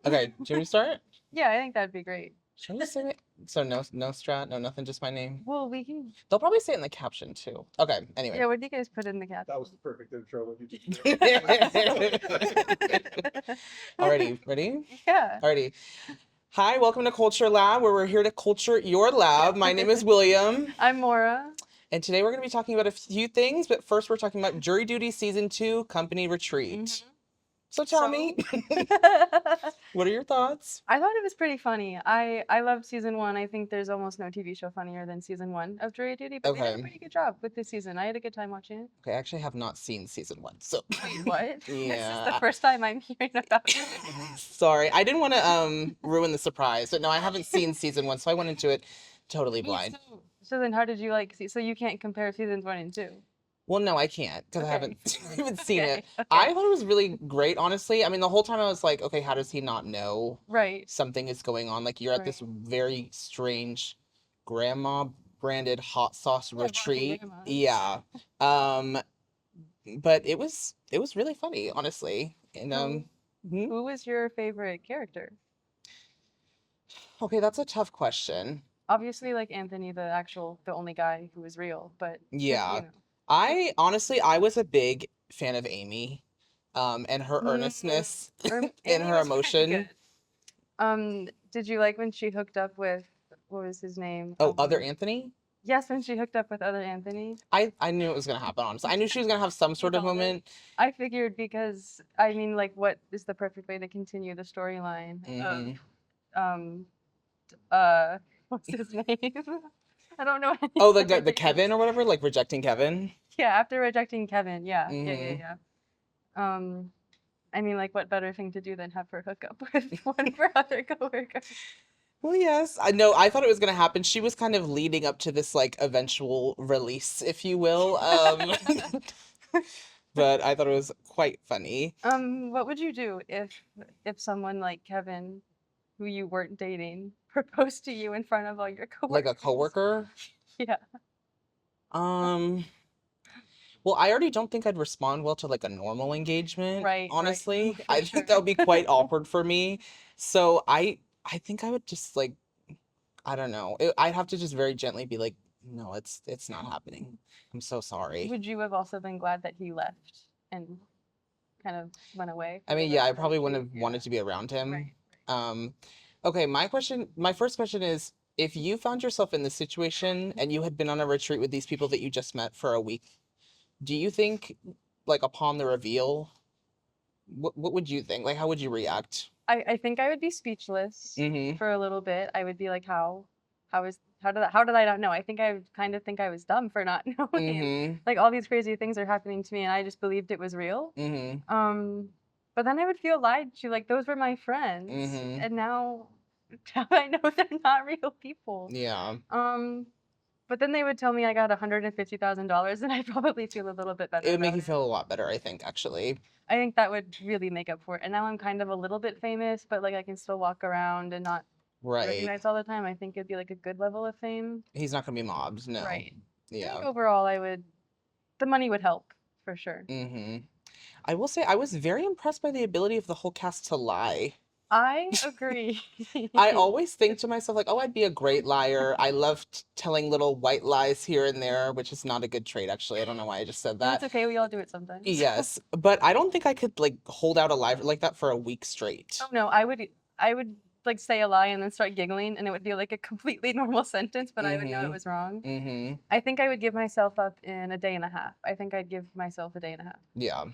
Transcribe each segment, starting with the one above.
Okay, do you want me to start? Yeah, I think that'd be great. Should I just say it? So no strat, no nothing, just my name. Well, we can. They'll probably say it in the caption too. Okay, anyway. Yeah, what do you guys put in the caption? That was the perfect intro. If you just Alrighty, ready? Yeah. Alrighty. Hi, welcome to Culture Lab, where we're here to culture your lab. My name is William, I'm Moira. and today we're going to be talking about a few things, but first we're talking about Jury Duty Season 2 Company Retreat. So tell me, what are your thoughts? I thought it was pretty funny. I loved season 1. I think there's almost no TV show funnier than season 1 of Jury Duty, but they did a pretty good job with this season. I had a good time watching it. Okay, I actually have not seen Season 1, so. Wait, what? This is Yeah. the first time I'm hearing about it. Sorry, I didn't want to ruin the surprise, but no, I haven't seen Season 1, so I went into it totally blind. So then how did you so you can't compare seasons 1 and 2? Well, no, I can't because I haven't seen it. Okay. I thought it was really great, honestly. I mean, the whole time I was like, okay, how does he not know Right. something is going on? Like, you're at this very strange grandma branded hot sauce retreat. Yeah. But it was really funny, honestly. And Who was your favorite character? Okay, that's a tough question. Obviously, like Anthony, the only guy who was real, but Yeah. you know. I was a big fan of Amy, and her earnestness and her emotion. Did you like when she hooked up with, what was his name? Oh, other Anthony? Yes, when she hooked up with other Anthony. I knew it was gonna happen, honestly. I knew she was gonna have some sort of moment. I figured because, I mean, like, what is the perfect way to continue the storyline of, what's his name? I don't know. Oh, the Kevin or whatever, like rejecting Kevin. Yeah, after rejecting Kevin, yeah. I mean, like, what better thing to do than have her hook up with one of her other coworkers? Well, yes, I know. I thought it was gonna happen. She was kind of leading up to this like eventual release, if you will. But I thought it was quite funny. What would you do if someone like Kevin, who you weren't dating, proposed to you in front of all your coworkers? Like a coworker? Yeah. Well, I already don't think I'd respond well to like a normal engagement. Right. Honestly, Right. I think that would be quite awkward for me. So I think I would just like, I don't know. I'd have to just very gently be like, no, it's not happening. I'm so sorry. Would you have also been glad that he left and kind of went away? I mean, yeah, I probably wouldn't have wanted to be around him. Right. Okay, my first question is, if you found yourself in this situation and you had been on a retreat with these people that you just met for a week, do you think, like, upon the reveal, what would you think? Like, how would you react? I think I would be speechless Mm-hmm. for a little bit. I would be like, how did I not know? I think I would kind of think I was dumb for not knowing. Mm-hmm. Like, all these crazy things are happening to me and I just believed it was real. Mm-hmm. But then I would feel lied to. Like, those were my friends, Mm-hmm. and now I know they're not real people. Yeah. But then they would tell me I got $150,000, and I'd probably feel a little bit better. It would make about you feel a lot better, I think, actually. I think that would really make up for it. And now I'm kind of a little bit famous, but like I can still walk around and not Right. recognized all the time. I think it'd be like a good level of fame. He's not gonna be mobbed, no. Right. I Yeah. think overall, the money would help for sure. Mm-hmm. I will say I was very impressed by the ability of the whole cast to lie. I agree. I always think to myself, like, oh, I'd be a great liar. I love telling little white lies here and there, which is not a good trait, actually. I don't know why I just said that. That's okay. We all do it sometimes. Yes, but I don't think I could, like, hold out a lie like that for a week straight. Oh no, I would like say a lie and then start giggling, and it would be like a completely normal sentence, but I would know it was wrong. Mm-hmm. I think I would give myself up in a day and a half. I think I'd give myself a day and a half. Yeah.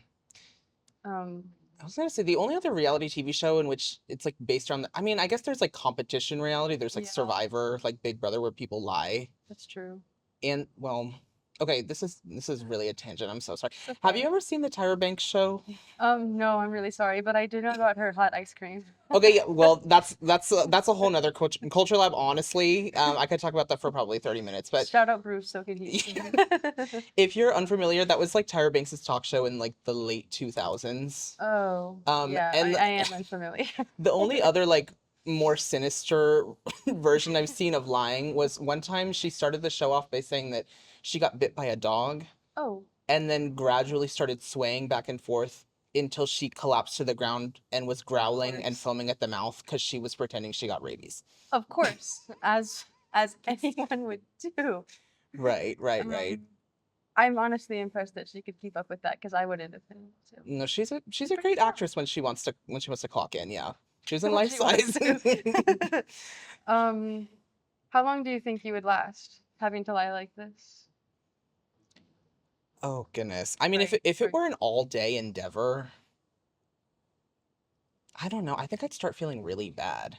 I was gonna say the only other reality TV show in which it's like based on I mean, I guess there's like competition reality. There's like Yeah. Survivor, like Big Brother, where people lie. That's true. And well, okay, this is really a tangent. I'm so sorry. It's Have okay. you ever seen the Tyra Banks show? No, I'm really sorry, but I do know about her hot ice cream. Okay, yeah, well, that's a whole nother culture lab. Honestly, I could talk about that for probably 30 minutes. But Shout out Bruce, so could he. if you're unfamiliar, that was like Tyra Banks' talk show in like the late 2000s. Oh, yeah, and I am unfamiliar. The only other like more sinister version I've seen of lying was one time she started the show off by saying that she got bit by a dog Oh, and then gradually started swaying back and forth until she collapsed to the ground and was growling and course. foaming at the mouth because she was pretending she got rabies. Of course, as anyone would do. Right. Um, I'm honestly impressed that she could keep up with that because I wouldn't have been able to. No, she's a She's great pretty strong actress when she wants to clock in. Yeah, she was in when Life she wants Size. to. How long do you think you would last having to lie like this? Oh goodness. I mean, if Right. it were an all day endeavor, I don't know. I think I'd start feeling really bad.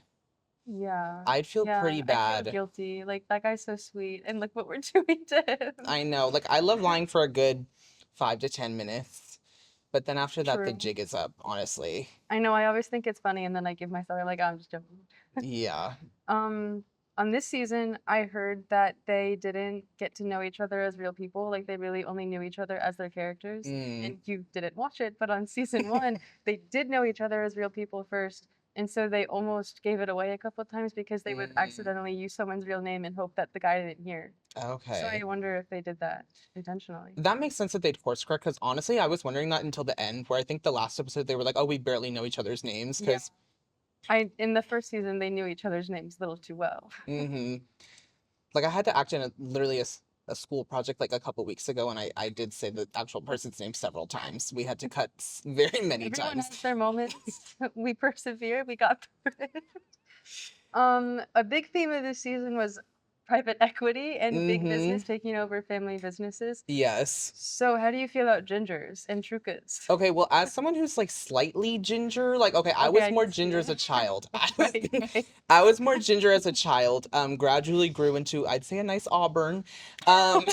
Yeah. I'd feel Yeah. pretty I feel bad. guilty. Like that guy's so sweet, and look what we're doing to him. I know. Like I love lying for a good 5 to 10 minutes, but then after that, the True. jig is up. Honestly. I know. I always think it's funny, and then I give myself like, I'm just joking. Yeah. Um, on this season, I heard that they didn't get to know each other as real people. Like they really only knew each other as their characters. Mm. And you didn't watch it, but on season one, they did know each other as real people first. And so they almost gave it away a couple of times because they would Mm. accidentally use someone's real name and hope that the guy didn't hear. So Okay. I wonder if they did that intentionally. That makes sense that they'd course correct because honestly, I was wondering that until the end, where I think the last episode they were like, "Oh, we barely know each other's names," Yeah. because In the first season, they knew each other's names a little too well. like I had to act in literally a school project like a couple weeks ago, and I did say the actual person's name several times. We had to cut very many Everyone times. has their moments. We persevered. We got through it. A big theme of this season was private equity and big business taking over family businesses. Yes. So, how do you feel about gingers and trucas? Okay, well, as someone who's like slightly ginger, like okay, I Okay, was I more can see ginger as a it. child. Right. I was more ginger as a child. Gradually grew into I'd say a nice auburn. Um,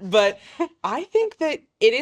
but I think that it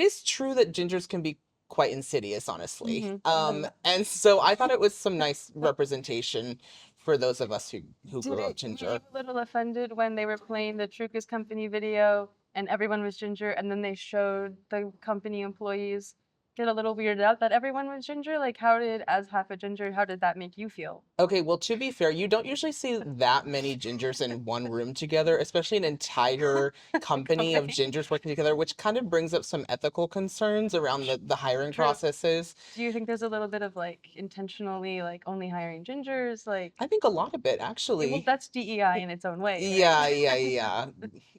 is true that gingers can be quite insidious, honestly. And so I thought it was some nice representation for those of us who grew up Were you ginger. a little offended when they were playing the Trucas Company video and everyone was ginger, and then they showed the company employees get a little weirded out that everyone was ginger? Like, as half a ginger, how did that make you feel? Okay, well, to be fair, you don't usually see that many gingers in one room together, especially an entire company of gingers working together, which kind of brings up some ethical concerns around the hiring True. processes. Do you think there's a little bit of like intentionally like only hiring gingers? Like, I think a lot of it, well, actually. that's DEI in its own way, Yeah, right? yeah.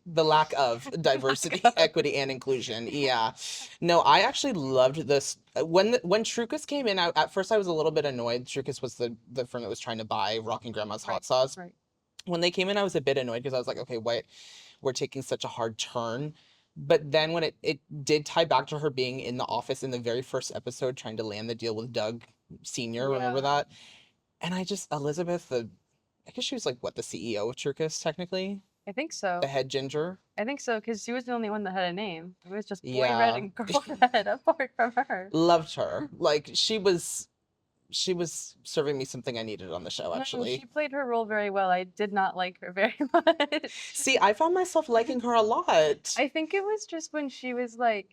The lack of diversity, equity, and inclusion. Yeah. No, I actually loved this. When Trucas came in, at first I was a little bit annoyed. Trucas was the firm that was trying to buy Rockin' Grandma's hot sauce. Right. When they came in, I was a bit annoyed because I was like, okay, what? We're taking such a hard turn. But then when it did tie back to her being in the office in the very first episode trying to land the deal with Doug Sr., remember that? And Elizabeth, I guess she was like, what, the CEO of Trucas, technically? I think so. The head ginger? I think so, because she was the only one that had a name. It was just Boy Yeah. Red and Girl Red apart from her. Loved her. Like, she was serving me something I needed on the show, No, actually. she played her role very well. I did not like her very much. See, I found myself liking her a lot. I think it was just when she was very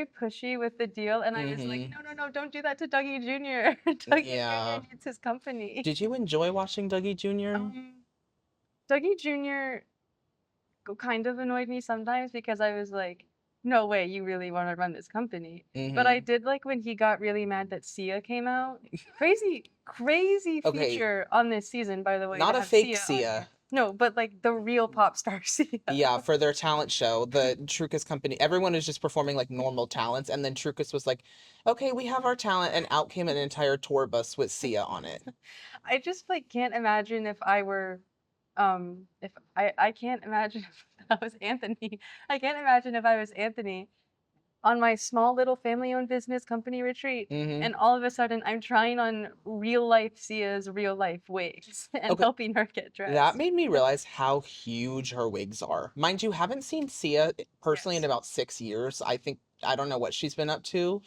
pushy with the deal, and I was like, no, don't do that to Dougie Jr. Dougie Jr. needs his company. Did you enjoy watching Dougie Jr.? Dougie Jr. kind of annoyed me sometimes because I was like, no way, you really want to run this company. But I did like when he got really mad that Sia came out. Crazy feature on this season, by the way. Not a fake Sia. No, but like the real pop star Sia. Yeah, for their talent show, the Trucas company, everyone was just performing like normal talents, and then Trucas was like, okay, we have our talent, and out came an entire tour bus with Sia on it. I just like can't imagine if I were if I can't imagine if I was Anthony. I can't imagine if I was Anthony on my small little family-owned business company retreat, and all of a sudden I'm trying on real life Sia's real life wigs and helping her get dressed. That made me realize how huge her wigs are. Mind you, haven't seen Sia personally in about 6 years. I don't know what she's been up to.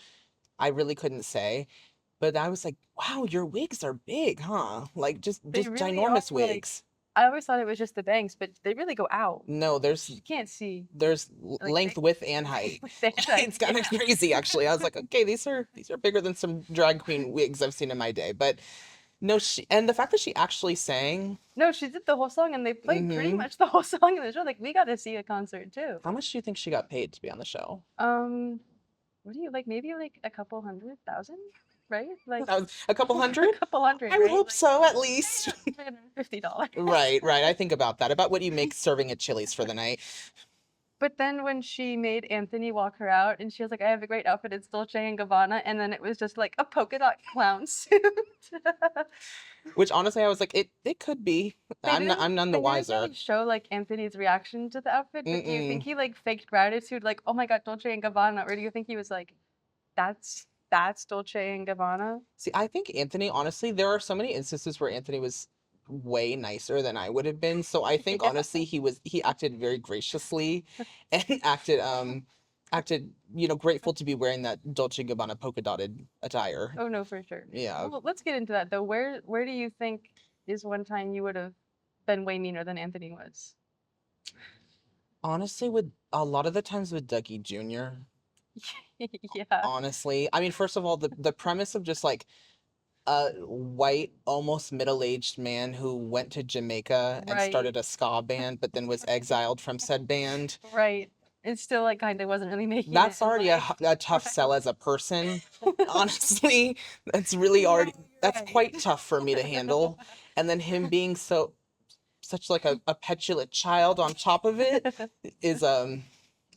I really couldn't say. But I was like, wow, your wigs are big, huh? Like just really ginormous are, wigs. I always thought it was just the bangs, but they really go out. No, You can't see. There's length, width, and height. It's kind of crazy, actually. I was like, okay, these are bigger than some drag queen wigs I've seen in my day. But no, and the fact that she actually sang. No, she did the whole song, and they played pretty much the whole song in the show. Like, we got to see a concert too. How much do you think she got paid to be on the show? what do you like? Maybe like a couple 100,000, right? Like A couple a hundred? couple hundred, I would right? hope Like so, at least. $350. Right, right. I think about that. About what you make serving at Chili's for the night. But then when she made Anthony walk her out, and she was like, "I have a great outfit. It's Dolce and Gabbana," and then it was just like a polka dot clown suit. Which honestly, I was like, it could be. I'm none the They didn't wiser. really show like Anthony's reaction to the outfit, but do you think Mm-mm. he like faked gratitude, like, "Oh my God, Dolce and Gabbana," or do you think he was like, "That's Dolce and Gabbana"? See, I think Anthony, honestly, there are so many instances where Anthony was way nicer than I would have been. So I think Yeah. honestly he acted very graciously and acted, grateful to be wearing that Dolce & Gabbana polka dotted attire. Oh no, for sure. Yeah. Well, let's get into that though. Where do you think is one time you would have been way meaner than Anthony was? Honestly, with a lot of the times with Dougie Jr., Yeah. honestly. I mean, first of all, the premise of just like a white, almost middle-aged man who went to Jamaica and Right. started a ska band, but then was exiled from said band. Right. It still like kind of wasn't really making it That's in already life. a tough Right. sell as a person. Honestly, that's really already that's Right. quite tough for me to handle. And then him being such like a petulant child on top of it is I-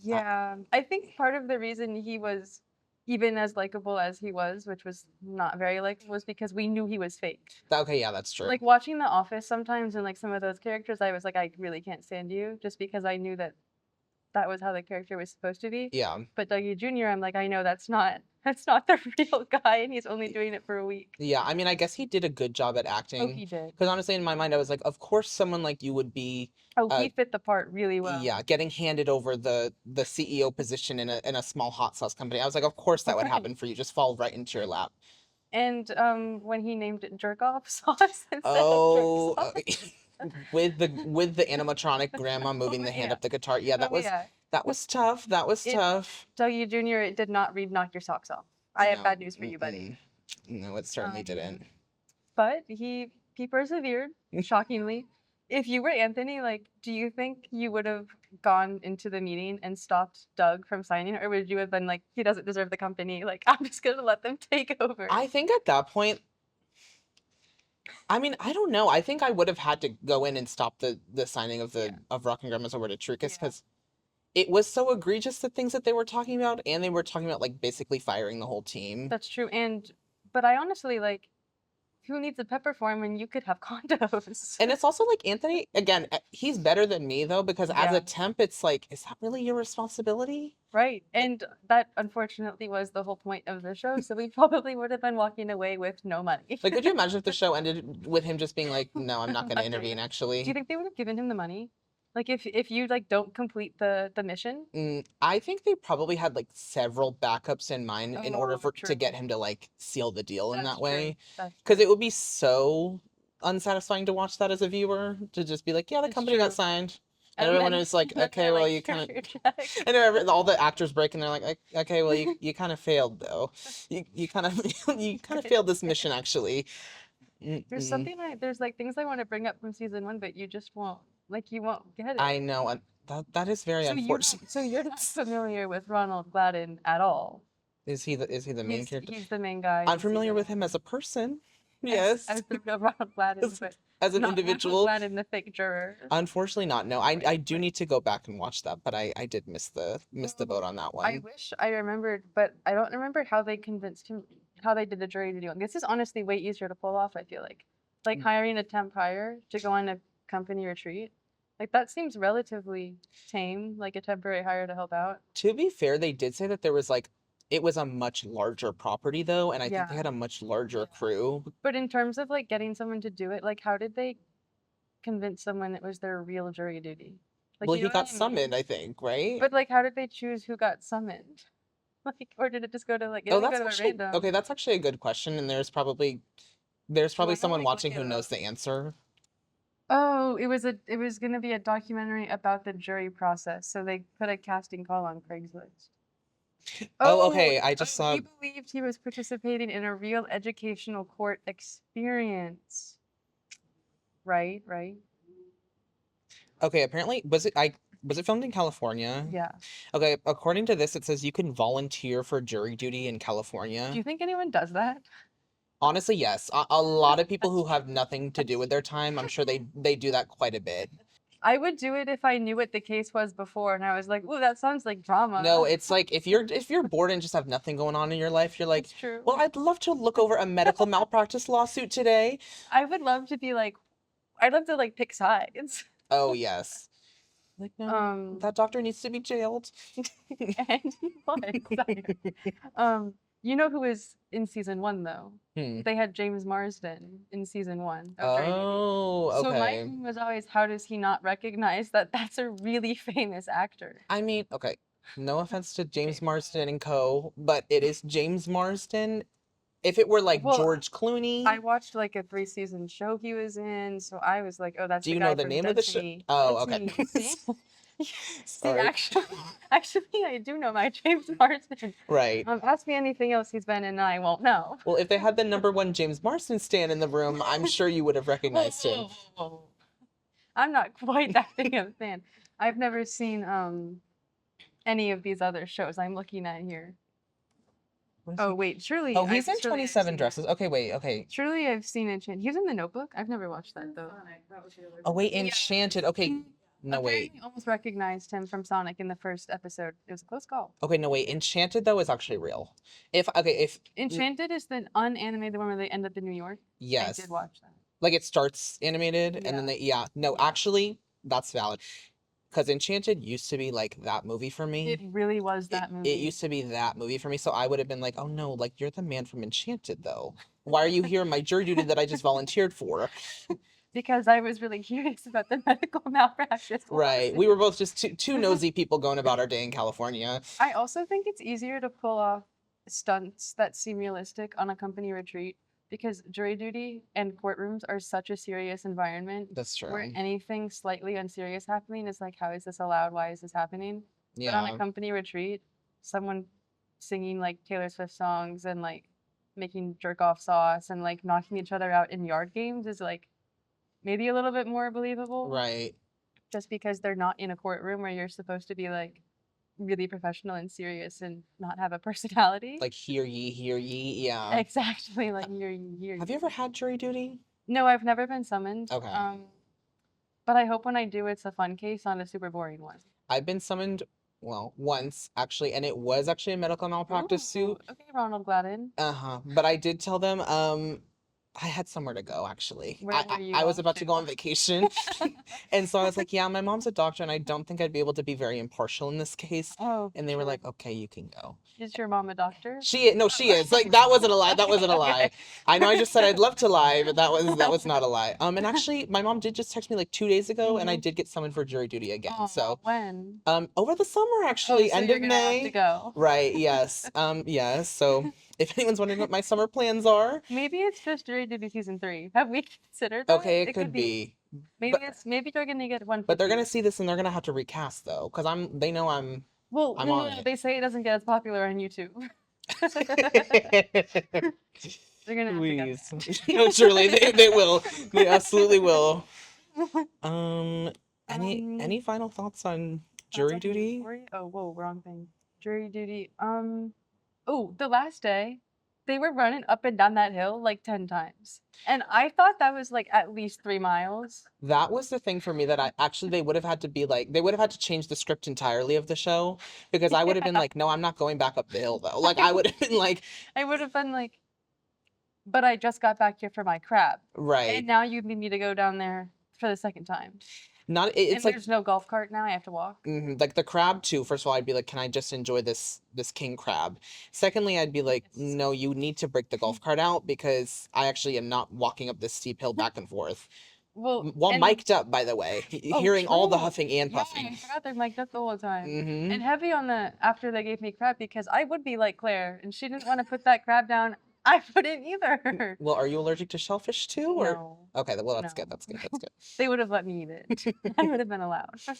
Yeah, I think part of the reason he was even as likable as he was, which was not very likable, was because we knew he was fake. okay, yeah, that's true. Like watching The Office sometimes and like some of those characters, I was like, I really can't stand you, just because I knew that that was how the character was supposed to be. Yeah. But Dougie Jr., I'm like, I know that's not the real guy, and he's only doing it for a week. Yeah, I mean, I guess he did a good job at Oh, acting. he did. Because honestly, in my mind, I was like, of course, someone like you would be, Oh, uh, he fit the part really well. yeah, getting handed over the CEO position in a small hot sauce company. I was like, of course that would Right. happen for you. Just fall right into your lap. And when he named it jerk off sauce instead Oh, of jerk sauce. with the animatronic grandma moving the hand Yeah. up the guitar. Yeah, Oh yeah. that was tough. That was It tough. Dougie Jr., it did not read knock your socks off. I have No, bad news for you, buddy. no, it certainly Um, didn't. but he persevered, shockingly. If you were Anthony, like, do you think you would have gone into the meeting and stopped Doug from signing, or would you have been like, he doesn't deserve the company, like, I'm just gonna let them take over? I think at that point, I mean, I don't know. I think I would have had to go in and stop the signing of Yeah. of Rockin' Grandma's over to Trucas Yeah. because it was so egregious the things that they were talking about, and they were talking about like basically firing the whole team. That's true. But I honestly like, who needs a pepper farm when you could have condos? And it's also like Anthony, again, he's better than me though, because as Yeah. a temp, it's like, is that really your responsibility? Right. And that unfortunately was the whole point of the show. So we probably would have been walking away with no money. Like, could you imagine if the show ended with him just being like, no, I'm not going to Not doing intervene, it. actually? Do you think they would have given him the money? Like if you like don't complete the mission? I think they probably had like several backups in mind in order Oh, to true. get him to like seal the deal in That's that way. That's Because true. it would be so unsatisfying to watch that as a viewer to just be like, yeah, the It's company got true. signed. And And everyone then- is like, and then okay, they're well, like, you "Here's kind of, your check." and all the actors break and they're like, okay, well, you kind of failed though. You kind of you kind of failed this mission actually. There's like things I want to bring up from season 1, but you just won't. Like you won't get it. I know, and that is very unfortunate. So you're not familiar with Ronald Gladden at all. Is he the main character? He's the main guy. I'm in familiar season with 1. him as a person. Yes. As the real Ronald Gladden, As- but As an not individual. Ronald Gladden, the fake juror. Unfortunately not. No, I Right, do right. need to go back and watch that, but I did miss the boat on that I one. wish I remembered, but I don't remember how they convinced him, how they did the jury to do it. This is honestly way easier to pull off, I feel like Mm. hiring a temp hire to go on a company retreat. Like that seems relatively tame, like a temporary hire to help out. To be fair, they did say that there was like it was a much larger property though, and I think they Yeah. had a much larger Yeah. crew. But in terms of like getting someone to do it, like how did they convince someone it was their real jury duty? Like, Well, you he know got what I mean? summoned, I think, right? But like, how did they choose who got summoned? Like, or did it just go to like? It Oh, didn't go that's to a actually random. okay. That's actually a good question, and there's probably wanna, someone like, watching look who it knows up? the answer. Oh, it was gonna be a documentary about the jury process, so they put a casting call on Craigslist. Oh, okay. I just saw. He believed he was participating in a real educational court experience. Right, right. Okay, apparently Was it filmed in California? Yeah. Okay, according to this, it says you can volunteer for jury duty in Do California. you think anyone does that? Honestly, yes. A lot of people who have nothing to do with their time, I'm sure they do that quite a bit. I would do it if I knew what the case was before, and I was like, "Ooh, that sounds like drama." No, it's like if you're bored and just have nothing going on in your life, you're like, That's true. well, I'd love to look over a medical malpractice lawsuit today. I would love to be like, I'd love to like pick sides. Oh, yes. Like, no, Um, that doctor needs to be jailed. and what? You know who was in season 1 though? Hmm. They had James Marsden in season 1 of Jury Duty. Oh, So my okay. thing was always, how does he not recognize that that's a really famous actor? I mean, okay, no offense to James Marsden and co, but it is James Marsden. If it were like Well, George Clooney, I watched like a 3-season show he was in, so I was like, oh, that's do the you guy know the from name of the show? Density. Oh, okay. Density. See? See, Sorry. actually, I do know my James Marsden. Right. Ask me anything else he's been in, and I won't know. Well, if they had the #1 James Marsden stan in the room, I'm sure you would have recognized him. Whoa. I'm not quite that big of a fan. I've never seen any of these other shows I'm looking at here. Oh wait, surely. Oh, he's in surely I've 27 seen it. Dresses. Okay, wait, okay. Surely I've seen Enchanted. He was in The Notebook. I've never watched that though. Oh, wait, Enchanted. Okay, no, wait. I almost recognized him from Sonic in the first episode. It was a close call. Okay, no, wait. Enchanted, though, is actually real. If Enchanted is the unanimated one where they end up in New York. yes. I did watch that. Like, it starts animated, and then no, actually, that's valid. Because Enchanted used to be, like, that movie for me. It really was that movie. It used to be that movie for me, so I would have been like, oh, no, like, you're the man from Enchanted, though. Why are you here in my jury duty that I just volunteered for? Because I was really curious about the medical malpractice. Right. We were both just two nosy people going about our day in California. I also think it's easier to pull off stunts that seem realistic on a company retreat because jury duty and courtrooms are such a serious environment That's true. where anything slightly unserious happening is like, how is this allowed? Why is this happening? But on a company retreat, someone singing like Taylor Swift songs and like making jerk off sauce and like knocking each other out in yard games is like maybe a little bit more believable. Right. Just because they're not in a courtroom where you're supposed to be like really professional and serious and not have a personality. Like, hear ye, yeah. Exactly, like hear ye. Have you ever had jury duty? No, I've never been summoned. Okay. But I hope when I do, it's a fun case, not a super boring one. I've been summoned, well, once, actually, and it was actually a medical malpractice suit. Okay, Ronald Gladden. Uh-huh. But I did tell them, I had somewhere to go, actually. Where were you I was off about to go on vacation. And so I was like, yeah, my mom's a doctor, and I don't think I'd be able to be very impartial in this case. Oh. And they were like, okay, you can go. Is your mom a doctor? She is. Like, that wasn't a lie. That wasn't a lie. I know I just said I'd love to lie, but that was not a lie. And actually, my mom did just text me like 2 days ago, and I did get summoned for jury duty again. Oh, So when? over the summer, actually, so end you're of gonna have May. to go. Right. Yes. Yes. So if anyone's wondering what my summer plans are, Maybe it's just jury duty season 3. Have we considered that? okay, it could be. Maybe they're gonna get one. But they're gonna see this and they're gonna have to recast though, because they know I'm. Well, I'm no, on no, it. they say it doesn't get as popular on YouTube. They're gonna have Please. to get No, truly, they will. They absolutely will. Any final thoughts on jury duty? Oh, whoa, wrong thing. Jury duty. Oh, the last day, they were running up and down that hill like 10 times. And I thought that was like at least 3 miles. That was the thing for me that they would have had to be like, they would have had to change the script entirely of the show, because I would have been like, no, I'm not going back up the hill though. Like, I would have been like, I would have been like, but I just got back here for my crab. right. And now you need me to go down there for the second time. It's and like there's no golf cart now. I have to walk. like the crab too. First of all, I'd be like, can I just enjoy this king crab? Secondly, I'd be like, no, you need to break the golf cart out, because I actually am not walking up this steep hill back and forth. Well, While mic'd up, by the way, hearing all the true. huffing and Yeah, puffing. I forgot they're mic'd up the whole time. Mm-hmm. And heavy on the after they gave me crab, because I would be like Claire, and she didn't want to put that crab down. I wouldn't either. Well, are you allergic to shellfish too? Or No. okay, well that's No. good. That's good. That's good. They would have let me eat it. I would have been allowed. But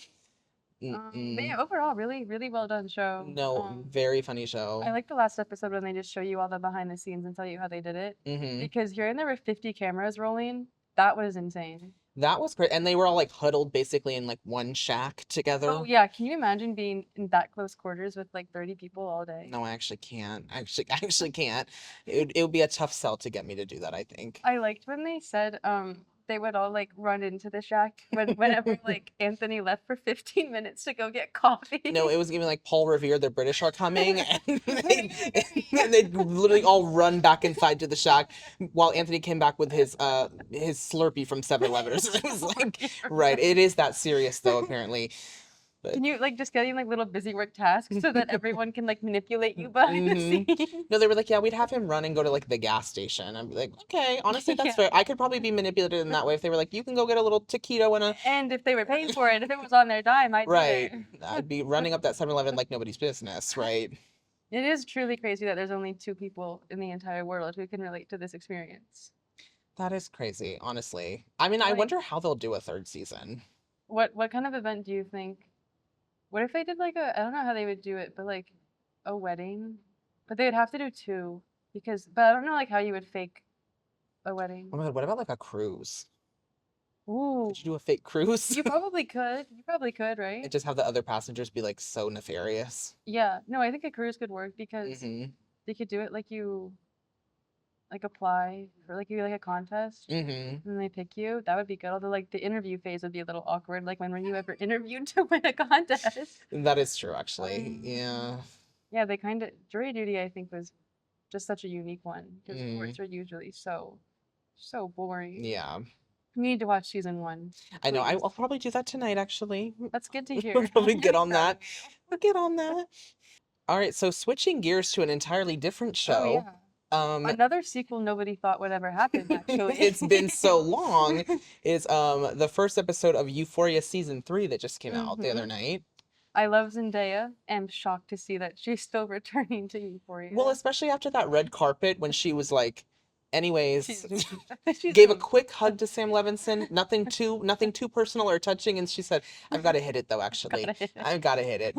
Mm-mm. yeah, overall, really, really well done show. No, very funny show. I like the last episode when they just show you all the behind the scenes and tell you how they did it. Mm-hmm. Because hearing there were 50 cameras rolling That was insane. That was great. And they were all like huddled basically in like one shack together. Oh yeah, can you imagine being in that close quarters with like 30 people all day? No, I actually can't. I actually can't. It would be a tough sell to get me to do that, I think. I liked when they said they would all like run into the shack whenever like Anthony left for 15 minutes to go get coffee. No, it was even like Paul Revere, the British are coming, and they'd literally all run back inside to the shack while Anthony came back with his Slurpee from 7-Eleven. It was like, right, it is that serious though, apparently. But Can you like just getting like little busy work tasks so that everyone can like manipulate you behind the mhm. scenes? No, they were like, yeah, we'd have him run and go to like the gas station. I'm like, okay, honestly, that's Yeah. fair. I could probably be manipulated in that way if they were like, you can go get a little taquito and a And if they were paying for it, if it was on their dime, I'd right. do it. I'd be running up that 7-Eleven like nobody's business, right? It is truly crazy that there's only 2 people in the entire world who can relate to this experience. That is crazy, honestly. I mean, I Like, wonder how they'll do a third season. what kind of event do you think? What if they did like I don't know how they would do it, but like a wedding? But they would have to do 2 but I don't know like how you would fake a wedding. Oh my God, what about like a cruise? Ooh, Could you do a fake cruise? you probably could. You probably could, And right? just have the other passengers be like so nefarious. Yeah. No, I think a cruise could work because Mm-hmm. they could do it like you like apply for like you like a contest Mm-hmm. and then they pick you. That would be good. Although like the interview phase would be a little awkward. Like when were you ever interviewed to win a contest? That is true, actually. Um, Yeah. yeah, they kind of jury duty I think was just such a unique one because Mm. courts are usually so boring. Yeah. You need to watch season 1. I know. Please. I'll probably do that tonight, actually. That's good to I'll hear. probably I'm get really on proud that. of you. I'll get on that. All right, so switching gears to an entirely different Oh show. yeah. Um, Another sequel nobody thought would ever happen, actually. it's been so long. Is the first episode of Euphoria season 3 that just came out the other Mhm. night. I love Zendaya. I'm shocked to see that she's still returning to Euphoria. Well, especially after that red carpet when she was like, anyways, She's gave a doing- quick hug to Sam Levinson. Nothing too personal or touching, and she said, "I've got to hit it though. Actually, Gotta hit it. I've got to hit it."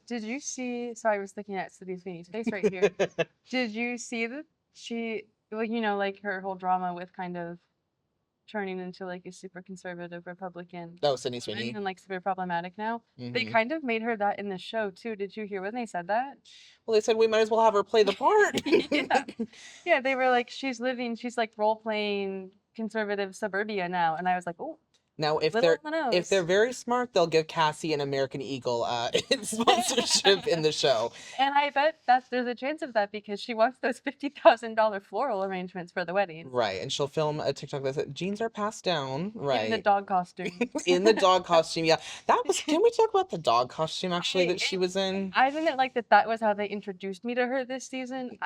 Did you see? Sorry, I was looking at Sydney Sweeney's face right here. Did you see that she, well, like her whole drama with kind of turning into like a super conservative Republican Oh, Sydney woman Sweeney. and like super problematic now? They Mhm. kind of made her that in the show too. Did you hear when they said that? Well, they said we might as well have her play the part. Yeah. Yeah, they were like, she's like role playing conservative suburbia now, and I was like, oh, Now, if little they're on the if they're nose. very smart, they'll give Cassie an American Eagle sponsorship in the show. And I bet that there's a chance of that because she wants those $50,000 floral arrangements for the wedding Right, and she'll film a TikTok that says jeans are passed down. in the Right. dog costume. In the dog costume, yeah. That was. Can we talk about the dog costume actually that she was in? I didn't like that was how they introduced me to her this season.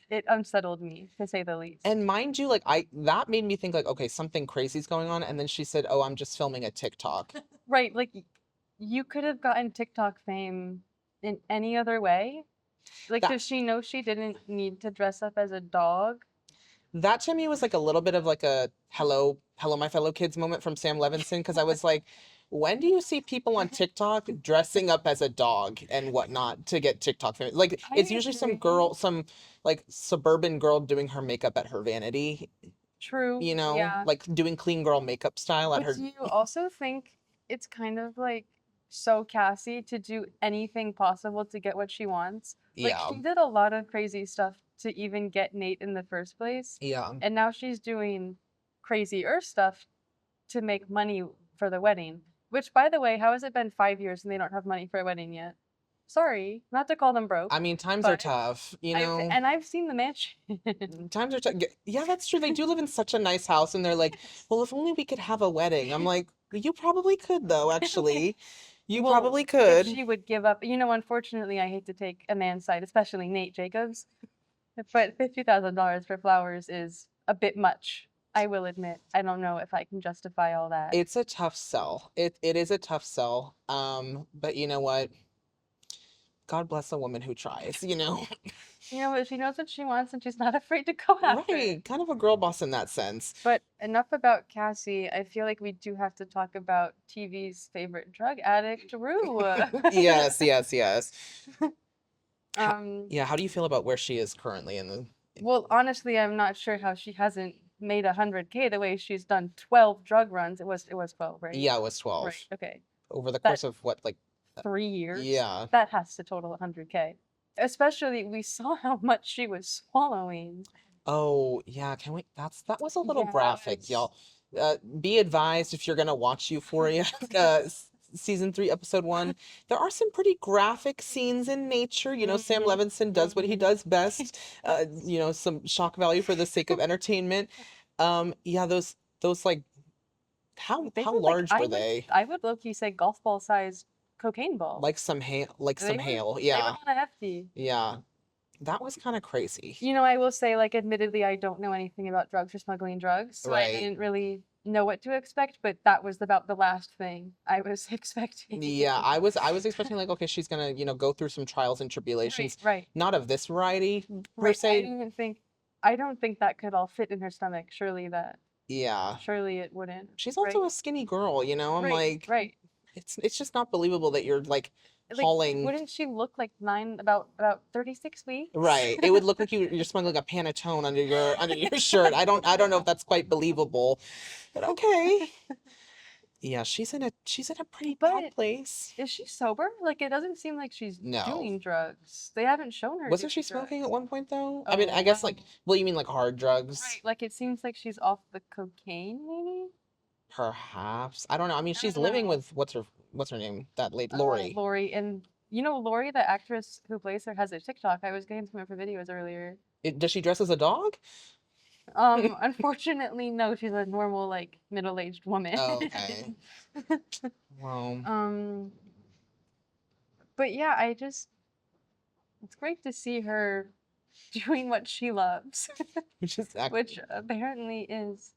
It unsettled me to say the least. And mind you, like that made me think like, okay, something crazy's going on. And then she said, "Oh, I'm just filming a TikTok." Right, like you could have gotten TikTok fame in any other way. Like, That does she know she didn't need to dress up as a dog? that to me was like a little bit of like a hello, my fellow kids moment from Sam Levinson because I was like, when do you see people on TikTok dressing up as a dog and whatnot to get TikTok famous? Like I it's usually agree. some like suburban girl doing her makeup at her vanity, True. Yeah. like doing clean girl makeup style at But her. do you also think it's kind of like so Cassie to do anything possible to get what she wants? Like Yeah, she did a lot of crazy stuff to even get Nate in the first place. yeah. And now she's doing crazier stuff to make money for the wedding. Which, by the way, how has it been 5 years and they don't have money for a wedding yet? Sorry, not to call them broke, I mean, times are but tough, you know. I've seen the mansion. Times are tough. Yeah, that's true. They do live in such a nice house, and they're like, well, if only we could have a wedding. I'm like, you probably could, though, actually. You Well, probably if could. she would give up, unfortunately, I hate to take a man's side, especially Nate Jacobs, but $50,000 for flowers is a bit much. I will admit. I don't know if I can justify all that. It's a tough sell. It is a tough sell. But you know what? God bless a woman who tries, you know? But she knows what she wants and she's not afraid to go after it. Right. Kind of a girl boss in that sense. But enough about Cassie. I feel like we do have to talk about TV's favorite drug addict, Rue. Yes, yes, yes. Um, Yeah, how do you feel about where she is currently Well, honestly, I'm not sure how she hasn't made 100K the way she's done 12 drug runs. It was 12, right? Yeah, it was Right. 12 Okay. over the That course of what, like, 3 years. yeah. That has to total 100K. Especially we saw how much she was swallowing. Oh, yeah, can we that was a little Yeah, that graphic, was. y'all. Be advised if you're gonna watch Euphoria, season 3, episode 1. There are some pretty graphic scenes in nature. You know, Sam Mhm, Levinson does what he mhm. does best. You know, some shock value for the sake of entertainment. Yeah, those like They how were like large were they? I would low key say golf ball sized cocaine balls. Like some They were hail. they were Yeah. kind of hefty. Yeah. That was kind of crazy. You know, I will say, like, admittedly, I don't know anything about drugs or smuggling drugs, so I Right. didn't really know what to expect, but that was about the last thing I was expecting. Yeah, I was expecting like, okay, she's gonna, go through some trials and Right, tribulations, right, not of this variety per right. se. I don't think that could all fit in her stomach. Yeah. Surely it wouldn't, She's right? also a skinny girl, you know? I'm Right, like, right. it's just not believable that you're like Like, hauling. wouldn't she look like about 36 weeks? Right. It would look like you're smuggling a Panettone under your shirt. I don't know if that's quite believable. But okay. Yeah, she's in a pretty bad But place. is she sober? Like, it doesn't seem like she's No. doing drugs. They haven't shown her Wasn't she doing smoking at drugs. one point though? I mean, I Oh, guess like, well, you mean like hard right. drugs? Like, it seems like she's off the cocaine, maybe? Perhaps. I don't know. I mean, I she's don't living know. with what's her name? That lady, Lori. Lori. And, Lori, the actress who plays her, has a TikTok. I was getting some of her videos earlier. Does she dress as a dog? Unfortunately, no, she's a normal, like, middle-aged woman. Oh, okay. Well, Um, but yeah, it's great to see her doing what she loves, which is which apparently is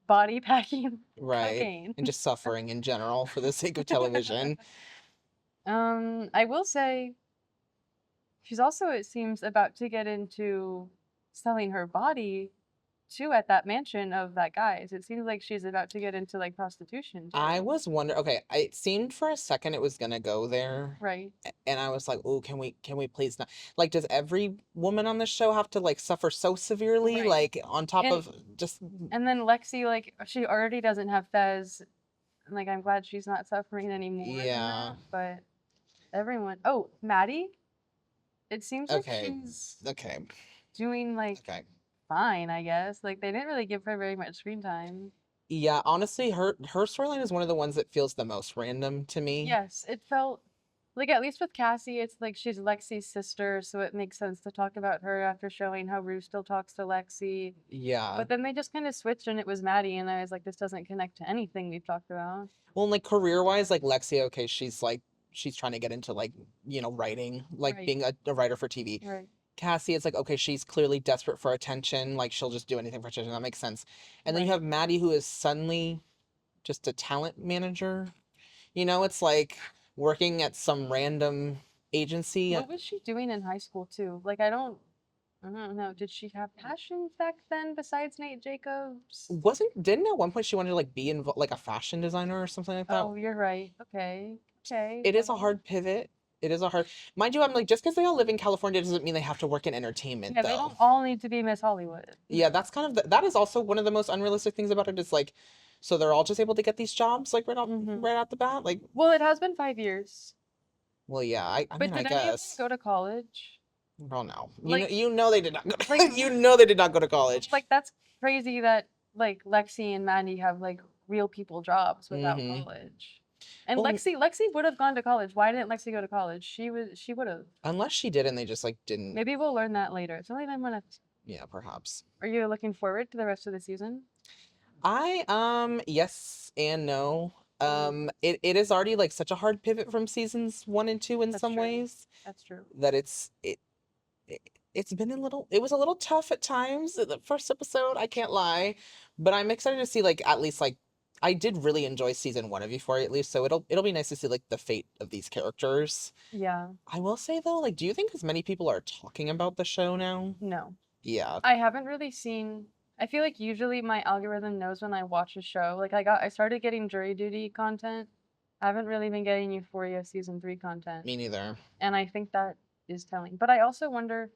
body packing right. cocaine. And just suffering in general for the sake of television. I will say she's also, it seems, about to get into selling her body too at that mansion of that guy's. It seems like she's about to get into like prostitution I too. was wondering, okay, it seemed for a second it was gonna go there. Right. And I was like, "Oh, can we please not?" Like, does every woman on this show have to like suffer so severely, Right. like on top And of just and then Lexi, like, she already doesn't have Fez. Like, I'm glad she's not suffering any more than yeah. that. But everyone, oh, Maddie, it seems like Okay. she's Okay. doing like Okay. fine, I guess. Like, they didn't really give her very much screen time. Yeah, honestly, her storyline is one of the ones that feels the most random to me. Yes, it felt like, at least with Cassie, it's like she's Lexi's sister, so it makes sense to talk about her after showing how Rue still talks to Lexi. Yeah. But then they just kind of switched and it was Maddie, and I was like, this doesn't connect to anything we've talked about. Well, and, like career-wise, like Lexi, okay, she's trying to get into like, writing, like Right, being a writer for TV. right, Cassie, it's like, okay, she's clearly desperate for attention, like she'll just do anything for attention. That makes sense. And then you right. have Maddie who is suddenly just a talent manager. It's like working at some random agency. What was she doing in high school too? Like, I don't know. Did she have passions back then besides Nate Jacobs? Didn't at one point she wanted to like be involved like a fashion designer or something like that? Oh, you're right. Okay. Okay. It is a Well, hard pivot. It is a hard, mind you, I'm like, just because they all live in California doesn't mean they have to work in entertainment yeah, they though. don't all need to be Miss Hollywood. Yeah, that's kind of that is also one of the most unrealistic things about it is like, so they're all just able to get these jobs like right out the bat. Like, Well, it has been 5 years. well, yeah, I But mean, I did any of them guess. go to college? Oh no, Like, you know they did not go. like, You know they did not go to college. like that's crazy that like Lexi and Mandy have like real people jobs without Mm-hmm. college. And Well, Lexi would have gone to college. Why didn't Lexi go to college? She would have. unless she did and they just like didn't. Maybe we'll learn that later. It's only 9 minutes. Yeah, perhaps. Are you looking forward to the rest of the season? Yes and no. Mm, It is already like such a hard pivot from seasons 1 and 2 in that's some true. ways That's true. that it it's been it was a little tough at times the first episode, I can't lie, but I'm excited to see like at least like I did really enjoy season 1 of Euphoria at least, so it'll be nice to see like the fate of these characters. Yeah. I will say though, like, do you think as many people are talking about the show now? No. Yeah. I haven't really seen. I feel like usually my algorithm knows when I watch a show. Like, I started getting jury duty content. I haven't really been getting Euphoria season 3 content. Me neither. And I think that is telling. But I also wonder,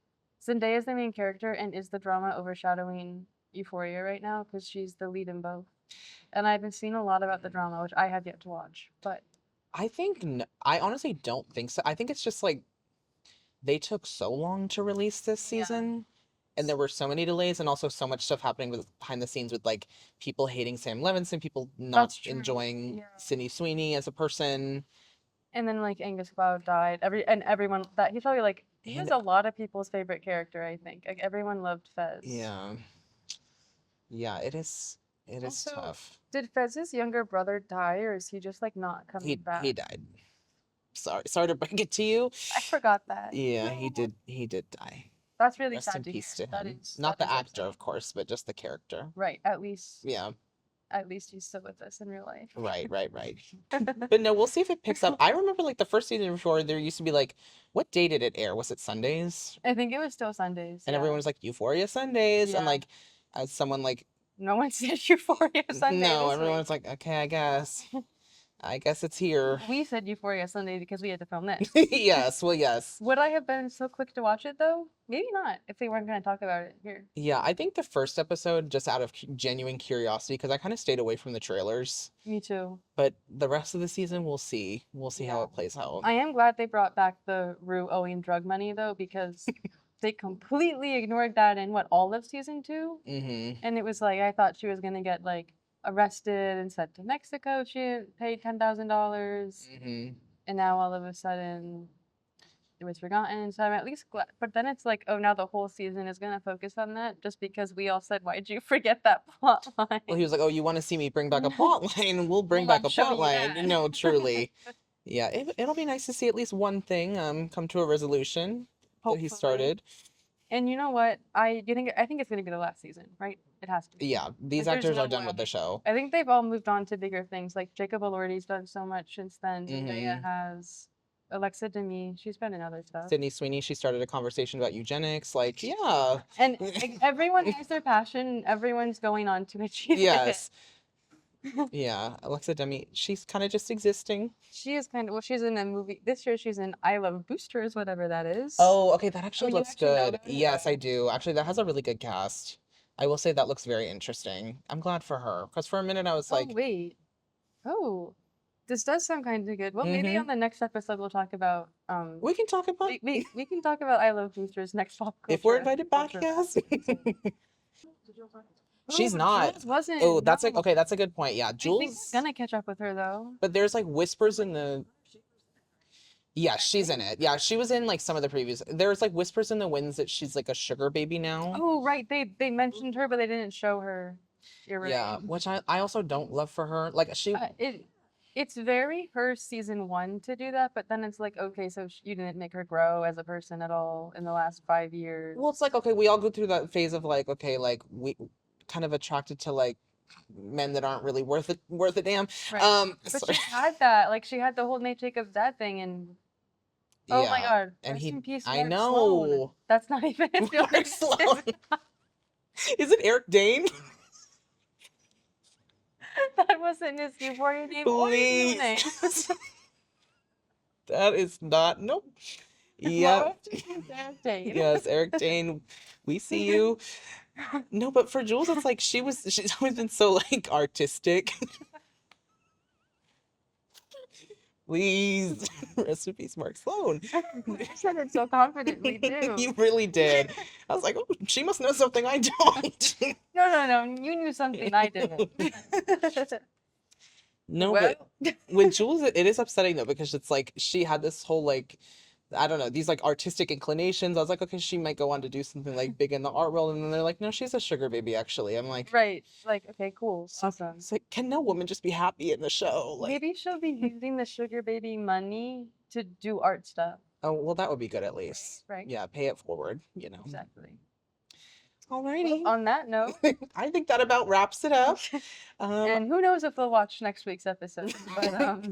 Zendaya is the main character, and is the drama overshadowing Euphoria right now because she's the lead in both. And I've been seeing a lot about the drama, which I have yet to watch. But I honestly don't think so. I think it's just like they took so long to release this yeah, season, and there were so many delays, and also so much stuff happening behind the scenes with like people hating Sam Levinson, people not that's true. enjoying Yeah. Sydney Sweeney as a person. And then like Angus Cloud died. Everyone that he's probably like he was And a lot of people's favorite character. I think like everyone loved Fez. yeah, yeah, it is Also, tough. did Fez's younger brother die, or is he just like not coming back? He died. Sorry to break it to you. I forgot that. Yeah, he did die. That's really Rest in sad to hear. peace to That him. is Not that the is actor, upsetting. of course, but just the character. Right. At least Yeah, he's still with us in real life. right. But no, we'll see if it picks up. I remember like the first season before there used to be like, what day did it air? Was it Sundays? I think it was still Sundays. And yeah. everyone was like Euphoria Sundays, and Yeah. like as someone like No one said Euphoria Sunday. no, this everyone week. was like, okay, I guess it's here. We said Euphoria Sunday because we had to film this. Yes, well, yes. Would I have been so quick to watch it though? Maybe not if they weren't going to talk about it here. Yeah, I think the first episode, just out of genuine curiosity, because I kind of stayed away from the trailers. Me too. But the rest of the season, we'll see. We'll see how Yeah. it plays out. I am glad they brought back the Rue owing drug money though, because they completely ignored that in all of season 2. Mm-hmm. And it was like I thought she was gonna get like arrested and sent to Mexico. She paid $10,000, Mm-hmm. and now all of a sudden it was forgotten. So I'm at least glad. But then it's like, oh, now the whole season is gonna focus on that just because we all said, why'd you forget that plot line? Well, he was like, "Oh, you want to see me bring back a plot line? We'll bring Well, back I'm a showing plot you line." that. No, truly. Yeah, it'll be nice to see at least one thing come to a resolution that he Hopefully. started. And you know what? I think it's gonna be the last season, right? It has to be. Yeah, these Like, there's actors no are done with way. the show. I think they've all moved on to bigger things. Like Jacob Elordi's done so much since then. Zendaya Mhm. has. Alexa Demi, she's been in other stuff. Sydney Sweeney, she started a conversation about eugenics. Like, yeah. And everyone has their passion. Everyone's going on to achieve Yes. Yeah, Alexa Demi, she's kind of just existing. She is kind of, well, she's in a movie. This year she's in I Love Boosters, whatever that is. Oh, okay, that actually you looks actually know good. that? Yes, I do. Actually, that has a really good cast. I will say that looks very interesting. I'm glad for her. Because for a minute I was Oh, like, wait. Oh, this does sound kind of good. Well, maybe on the next episode we'll talk about, we can talk about we can talk about I Love Boosters next pop culture. if we're invited back, culture. yes. She's Oh, not. Jules wasn't. Oh, that's like no. okay, that's a good point. Yeah, I think Jules. I'm gonna catch up with her though. But there's like whispers in the. Yeah, she's in it. Yeah, she was in like some of the previews. There's like whispers in the winds that she's like a sugar baby now. Oh, right. They mentioned her, but they didn't show her. You're right. Yeah, which I also don't love for her. Like she. It's very her season 1 to do that, but then it's like, okay, so you didn't make her grow as a person at all in the last 5 years. Well, it's like okay, we all go through that phase of like okay, like we kind of attracted to like men that aren't really worth a damn. Right. But sorry. she had that, like she had the whole Nate Jacobs dad thing, and oh my Yeah, God, and rest in peace, I Mark know. Sloan. That's not even his real Mark name. Sloan. Is it Eric Dane? That wasn't his Euphoria name or his real name. Please. That is not. Nope. Yeah. Eric Dane. Yes, Eric Dane. We see you. No, but for Jules, it's like she's always been so like artistic. Please, rest in peace, Mark Sloan. You said it so confidently too. You really did. I was like, oh, she must know something I don't. No. You knew something I didn't. No, Well. but with Jules, it is upsetting though because it's like she had this whole like, I don't know, these like artistic inclinations. I was like, okay, she might go on to do something like big in the art world, and then they're like, no, she's a sugar baby. Actually, I'm like, Right. Like, okay, cool. Awesome. it's like, can no woman just be happy in the show? Like, Maybe she'll be using the sugar baby money to do art stuff. oh well, that would be good at least. Right. Yeah, pay it forward. You know. Exactly. Alrighty. On that note, I think that about wraps it up. and who knows if they'll watch next week's episode, but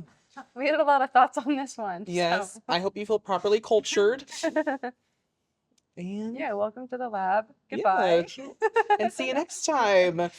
we had a lot of thoughts on this one. Yes, I hope you feel properly cultured. So. And Yeah, welcome to the lab. Goodbye. and see you next time.